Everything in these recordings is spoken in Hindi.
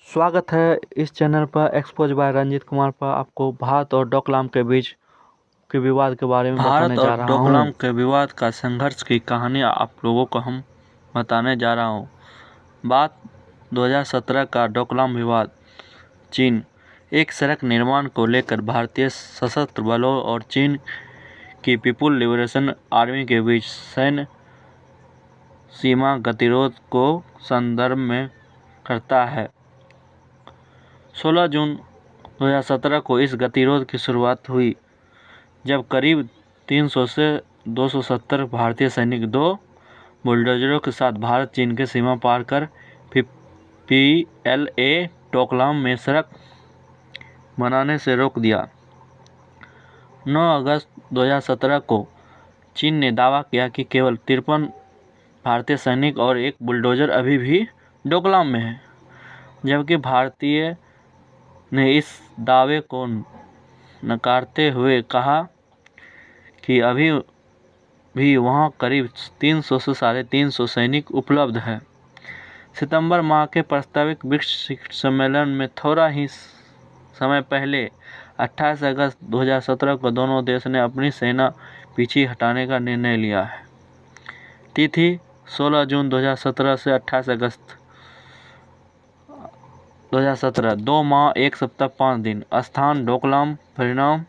स्वागत है इस चैनल पर एक्सपोज बाय रंजीत कुमार पर। आपको भारत और डोकलाम के बीच के विवाद के बारे में बताने भारत जा और रहा डोकलाम हूँ। के विवाद का संघर्ष की कहानी आप लोगों को हम बताने जा रहा हूँ। बात 2017 का डोकलाम विवाद। चीन एक सड़क निर्माण को लेकर भारतीय सशस्त्र बलों और चीन की पीपुल लिबरेशन आर्मी के बीच सैन्य सीमा गतिरोध को संदर्भ में करता है। 16 जून 2017 को इस गतिरोध की शुरुआत हुई जब करीब 300 से 270 भारतीय सैनिक 2 बुलडोजरों के साथ भारत चीन की सीमा पार कर PLA डोकलाम में सड़क बनाने से रोक दिया। 9 अगस्त 2017 को चीन ने दावा किया कि केवल 53 भारतीय सैनिक और एक बुलडोजर अभी भी डोकलाम में है, जबकि भारतीय ने इस दावे को नकारते हुए कहा कि अभी भी वहां करीब 300 से 350 सैनिक उपलब्ध है। सितंबर माह के प्रस्तावित ब्रिक्स शिखर सम्मेलन में थोड़ा ही समय पहले 28 अगस्त 2017 को दोनों देश ने अपनी सेना पीछे हटाने का निर्णय लिया है। तिथि 16 जून 2017 से 28 अगस्त 2017, 2 माह 1 सप्ताह 5 दिन। स्थान डोकलाम। परिणाम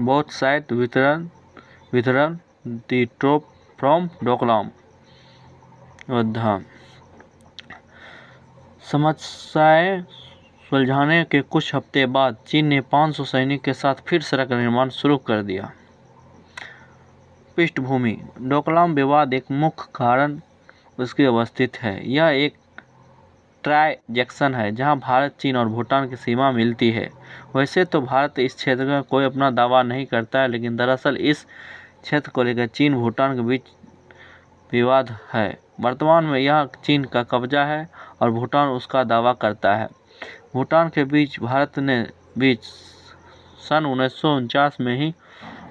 बोथ साइड वितरण दी ट्रोप फ्रॉम डोकलाम। समस्याएं सुलझाने के कुछ हफ्ते बाद चीन ने 500 सैनिक के साथ फिर सड़क निर्माण शुरू कर दिया। पृष्ठभूमि। डोकलाम विवाद एक मुख्य कारण उसकी अवस्थित है। यह एक ट्राई जंक्शन है जहां भारत, चीन और भूटान की सीमा मिलती है। वैसे तो भारत इस क्षेत्र में कोई अपना दावा नहीं करता है, लेकिन दरअसल इस क्षेत्र को लेकर चीन भूटान के बीच विवाद है। वर्तमान में यह चीन का कब्जा है और भूटान उसका दावा करता है। भूटान के बीच भारत ने बीच सन 1949 में ही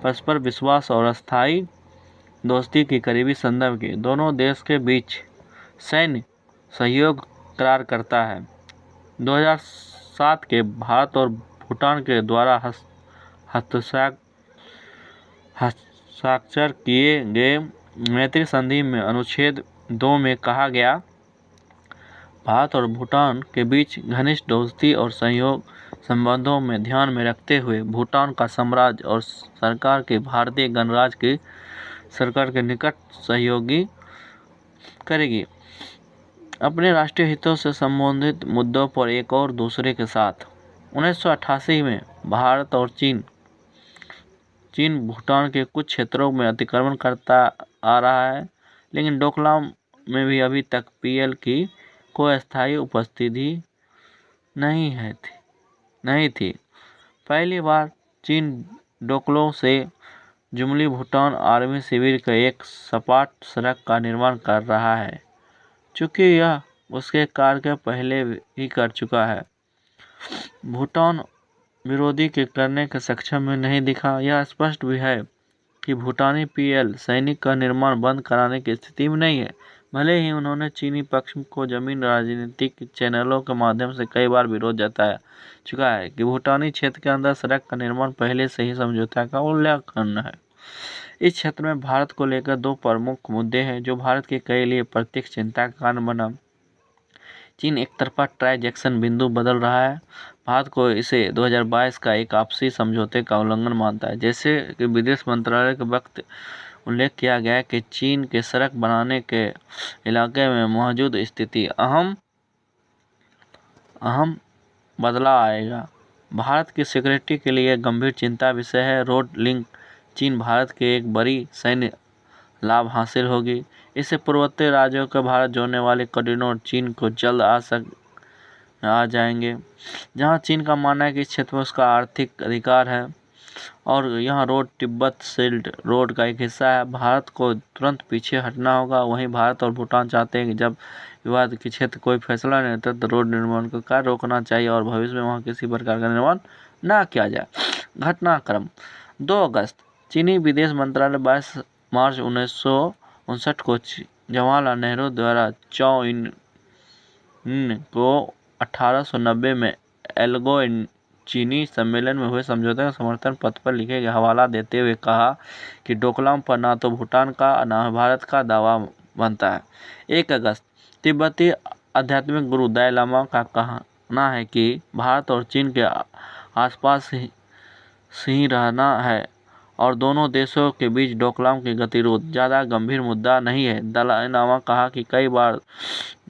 परस्पर विश्वास और अस्थायी दोस्ती की करीबी संदर्भ की दोनों देश के बीच सैन्य सहयोग करार करता है। 2007 के भारत और भूटान के द्वारा हस्ताक्षर किए गए मैत्री संधि में अनुच्छेद 2 में कहा गया, भारत और भूटान के बीच घनिष्ठ दोस्ती और सहयोग संबंधों में ध्यान में रखते हुए भूटान का साम्राज्य और सरकार के भारतीय गणराज्य की सरकार के निकट सहयोगी करेगी। अपने राष्ट्रीय हितों से संबंधित मुद्दों पर एक और दूसरे के साथ 1988 में भारत और चीन भूटान के कुछ क्षेत्रों में अतिक्रमण करता आ रहा है, लेकिन डोकलाम में भी अभी तक PL की कोई अस्थायी उपस्थिति नहीं थी। पहली बार चीन डोकलाम से जुमली भूटान आर्मी शिविर का एक सपाट सड़क का निर्माण कर रहा है, चूँकि यह उसके कार्य के पहले ही कर चुका है। भूटान विरोधी के करने के सक्षम में नहीं दिखा। यह स्पष्ट भी है कि भूटानी PL सैनिक का निर्माण बंद कराने की स्थिति में नहीं है, भले ही उन्होंने चीनी पक्ष को जमीन राजनीतिक चैनलों के माध्यम से कई बार विरोध जताया चुका है कि भूटानी क्षेत्र के अंदर सड़क का निर्माण पहले से ही समझौता का उल्लंघन है। इस क्षेत्र में भारत को लेकर 2 प्रमुख मुद्दे हैं जो भारत के लिए प्रत्यक्ष चिंता का कारण बना। चीन एक तरफा ट्राई जंक्शन बिंदु बदल रहा है। भारत को इसे 2022 का एक आपसी समझौते का उल्लंघन मानता है, जैसे कि विदेश मंत्रालय के वक्त उल्लेख किया गया कि चीन के सड़क बनाने के इलाके में मौजूद स्थिति अहम बदलाव आएगा। भारत की सिक्योरिटी के लिए गंभीर चिंता विषय है। रोड लिंक चीन भारत के एक बड़ी सैन्य लाभ हासिल होगी। इससे पूर्वोत्तर राज्यों को भारत जोड़ने वाले कॉरिडोर चीन को जल्द आ जाएंगे, जहां चीन का मानना है कि इस क्षेत्र में उसका आर्थिक अधिकार है और यहां रोड तिब्बत सिल्क रोड का एक हिस्सा है। भारत को तुरंत पीछे हटना होगा। वहीं भारत और भूटान चाहते हैं कि जब विवाद के क्षेत्र कोई फैसला नहीं होता तो रोड निर्माण का कार्य रोकना चाहिए और भविष्य में वहां किसी प्रकार का निर्माण न किया जाए। घटनाक्रम 2 अगस्त चीनी विदेश मंत्रालय 22 मार्च 1959 को जवाहरलाल नेहरू द्वारा चौ इन को 1890 में एल्गो चीनी सम्मेलन में हुए समझौते का समर्थन पत्र पर लिखे गए हवाला देते हुए कहा कि डोकलाम पर ना तो भूटान का न भारत का दावा बनता है। 1 अगस्त तिब्बती आध्यात्मिक गुरु दलाई लामा का कहना है कि भारत और चीन के आसपास ही रहना है और दोनों देशों के बीच डोकलाम के गतिरोध ज़्यादा गंभीर मुद्दा नहीं है। दलाई लामा कहा कि कई बार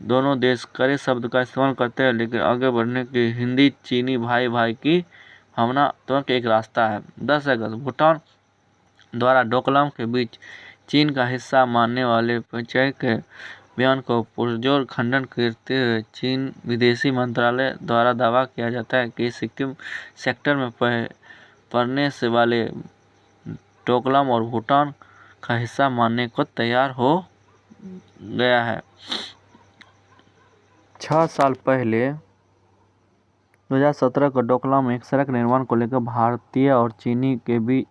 दोनों देश कड़े शब्द का इस्तेमाल करते हैं, लेकिन आगे बढ़ने की हिंदी चीनी भाई भाई की भावनात्मक एक रास्ता है। 10 अगस्त भूटान द्वारा डोकलाम के बीच चीन का हिस्सा मानने वाले पंचायत के बयान को पुरजोर खंडन करते हुए चीन विदेशी मंत्रालय द्वारा दावा किया जाता है कि सिक्किम सेक्टर में पड़ने से वाले डोकलाम और भूटान का हिस्सा मानने को तैयार हो गया है। 6 साल पहले 2017 को डोकलाम में एक सड़क निर्माण को लेकर भारतीय और चीनी के बीच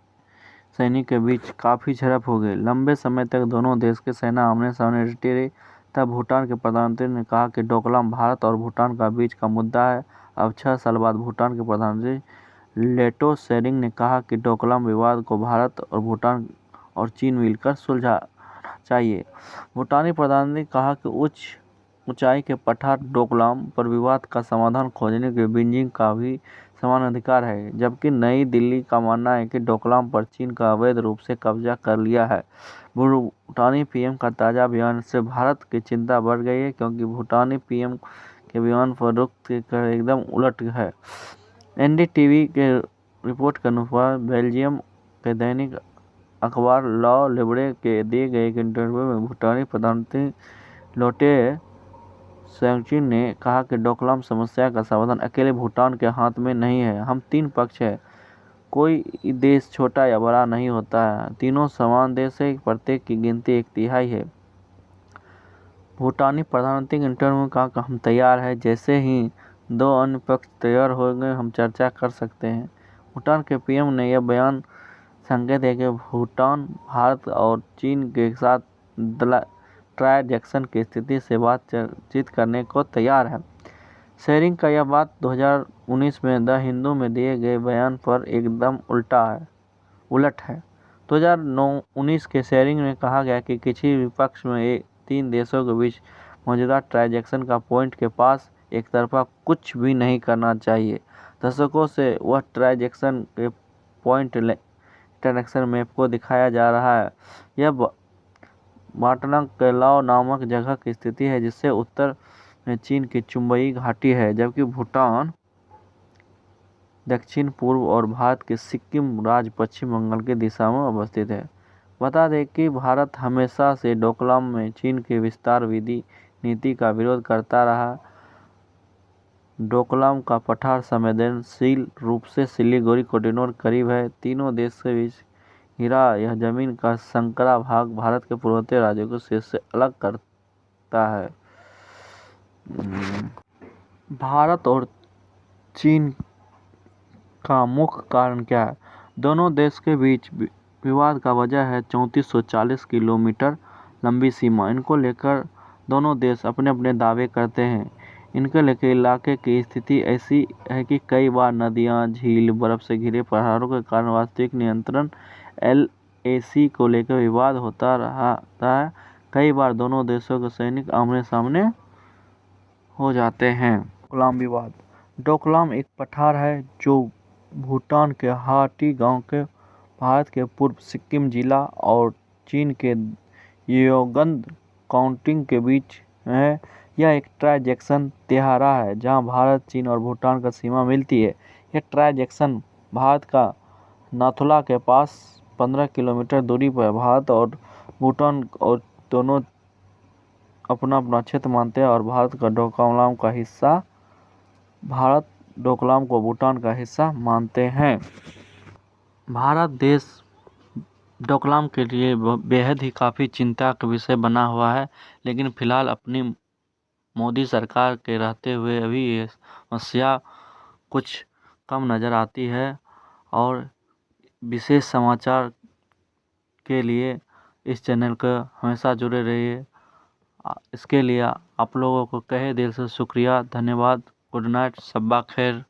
सैनिक के बीच काफ़ी झड़प हो गई। लंबे समय तक दोनों देश के सेना आमने सामने डटी रही। तब भूटान के प्रधानमंत्री ने कहा कि डोकलाम भारत और भूटान का बीच का मुद्दा है। अब 6 साल बाद भूटान के प्रधानमंत्री लेटो त्शेरिंग ने कहा कि डोकलाम विवाद को भारत और भूटान और चीन मिलकर सुलझाना चाहिए। भूटानी प्रधानमंत्री ने कहा कि ऊंचाई के पठार डोकलाम पर विवाद का समाधान खोजने के बीजिंग का भी समान अधिकार है, जबकि नई दिल्ली का मानना है कि डोकलाम पर चीन का अवैध रूप से कब्जा कर लिया है। भूटानी पीएम का ताज़ा बयान से भारत की चिंता बढ़ गई है, क्योंकि भूटानी पीएम के बयान पर रुख कर एकदम उलट है। एनडीटीवी के रिपोर्ट के अनुसार बेल्जियम के दैनिक अखबार लॉ लिबरे के दिए गए एक इंटरव्यू में भूटानी प्रधानमंत्री लोटे त्शेरिंग ने कहा कि डोकलाम समस्या का समाधान अकेले भूटान के हाथ में नहीं है। हम 3 पक्ष हैं, कोई देश छोटा या बड़ा नहीं होता है, तीनों समान देश है, प्रत्येक की गिनती 1/3 है। भूटानी प्रधानमंत्री इंटरव्यू में कहा कि हम तैयार हैं, जैसे ही 2 अन्य पक्ष तैयार हो गए हम चर्चा कर सकते हैं। भूटान के पीएम ने यह बयान संकेत है कि भूटान भारत और चीन के साथ ट्रांजैक्शन की स्थिति से बातचीत करने को तैयार है। त्शेरिंग का यह बात 2019 में द हिंदू में दिए गए बयान पर एकदम उलट है। 2019 के त्शेरिंग में कहा गया कि किसी भी पक्ष में 3 देशों के बीच मौजूदा ट्रांजैक्शन का पॉइंट के पास एक तरफा कुछ भी नहीं करना चाहिए। दशकों से वह ट्रांजैक्शन के पॉइंट इंटरैक्शन मैप को दिखाया जा रहा है। यह माटनांगलाओ नामक जगह की स्थिति है, जिससे उत्तर में चीन की चुंबई घाटी है, जबकि भूटान दक्षिण पूर्व और भारत के सिक्किम राज्य पश्चिम बंगाल की दिशा में अवस्थित है। बता दें कि भारत हमेशा से डोकलाम में चीन के विस्तार विधि नीति का विरोध करता रहा। डोकलाम का पठार संवेदनशील रूप से सिलीगुड़ी कॉरिडोर करीब है। तीनों देश के बीच हीरा यह जमीन का संकरा भाग भारत के पूर्वोत्तर राज्यों को शेष से अलग करता है। भारत और चीन का मुख्य कारण क्या है? दोनों देश के बीच विवाद का वजह है 3440 किलोमीटर लंबी सीमा। इनको लेकर दोनों देश अपने अपने दावे करते हैं। इनके लेकर इलाके की स्थिति ऐसी है कि कई बार नदियां, झील, बर्फ से घिरे पहाड़ों के कारण वास्तविक नियंत्रण LAC को लेकर विवाद होता रहता है। कई बार दोनों देशों के सैनिक आमने सामने हो जाते हैं। डोकलाम विवाद। डोकलाम एक पठार है जो भूटान के हाटी गांव के भारत के पूर्व सिक्किम जिला और चीन के योगंद काउंटी के बीच है। यह एक ट्रांजैक्शन तिहारा है जहां भारत, चीन और भूटान का सीमा मिलती है। यह ट्रांजैक्शन भारत का नाथुला के पास 15 किलोमीटर दूरी पर। भारत और भूटान और दोनों अपना अपना क्षेत्र मानते हैं और भारत डोकलाम को भूटान का हिस्सा मानते हैं। भारत देश डोकलाम के लिए बेहद ही काफ़ी चिंता का विषय बना हुआ है, लेकिन फिलहाल अपनी मोदी सरकार के रहते हुए अभी ये समस्या कुछ कम नज़र आती है। और विशेष समाचार के लिए इस चैनल को हमेशा जुड़े रहिए। इसके लिए आप लोगों को तहे दिल से शुक्रिया, धन्यवाद। गुड नाइट, शब्बा खैर।